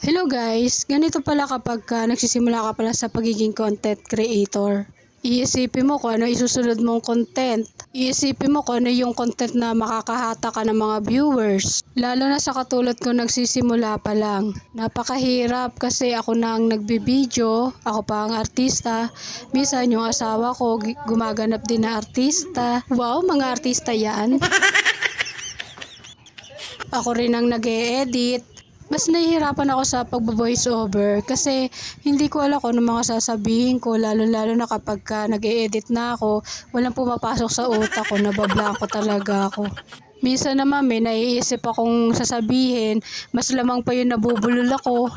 Hello guys, ganito pala kapag nagsisimula ka pala sa pagiging content creator. Iisipin mo kung ano isusunod mong content. Iisipin mo kung ano yung content na makakahata ka ng mga viewers. Lalo na sa katulad ko nagsisimula pa lang. Napakahirap kasi ako na ang nagbibideo, ako pa ang artista. Minsan yung asawa ko gumaganap din na artista. Wow, mga artista yan. Ako rin ang nag-e-edit. Mas nahihirapan ako sa pagbo-voice over kasi hindi ko alam kung ano mga sasabihin ko, lalo na kapag nag-e-edit na ako, walang pumapasok sa utak ko, nabablanko talaga ako. Minsan naman may naiisip akong sasabihin, mas lamang pa yung nabubulol ako.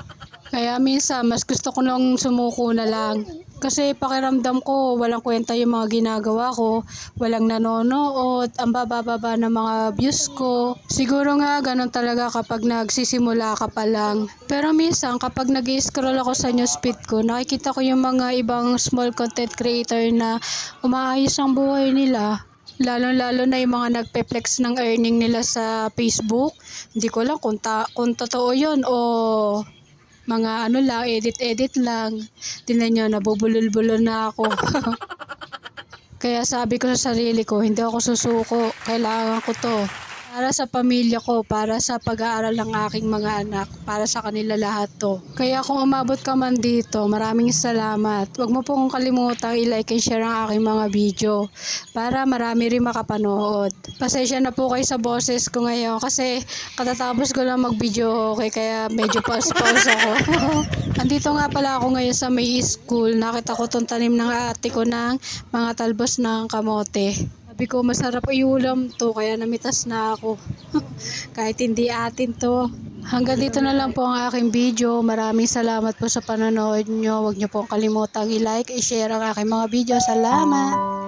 Kaya minsan mas gusto ko nang sumuko na lang. Kasi pakiramdam ko walang kwenta yung mga ginagawa ko, walang nanonood, ang bababa ng mga views ko. Siguro nga ganun talaga kapag nagsisimula ka pa lang. Pero minsan kapag nag-scroll ako sa newsfeed ko, nakikita ko yung mga ibang small content creator na umaayos ang buhay nila. Lalo na yung mga nagpe-flex ng earning nila sa Facebook. Hindi ko lang kung totoo yun o mga ano lang, edit lang. Tingnan nyo, nabubulol-bulol na ako. Kaya sabi ko sa sarili ko, hindi ako susuko. Kailangan ko to. Para sa pamilya ko, para sa pag-aaral ng aking mga anak, para sa kanila lahat to. Kaya kung umabot ka man dito, maraming salamat. Huwag mo pong kalimutang i-like and share ang aking mga video para marami rin makapanood. Pasensya na po kayo sa boses ko ngayon kasi katatapos ko lang mag-video, okay, kaya medyo pause ako. Andito nga pala ako ngayon sa may school. Nakita ko tong tanim ng ate ko ng mga talbos ng kamote. Sabi ko masarap iulam to kaya namitas na ako. Kahit hindi atin to. Hanggang dito na lang po ang aking video. Maraming salamat po sa panonood nyo. Huwag nyo pong kalimutang i-like, i-share ang aking mga video. Salamat!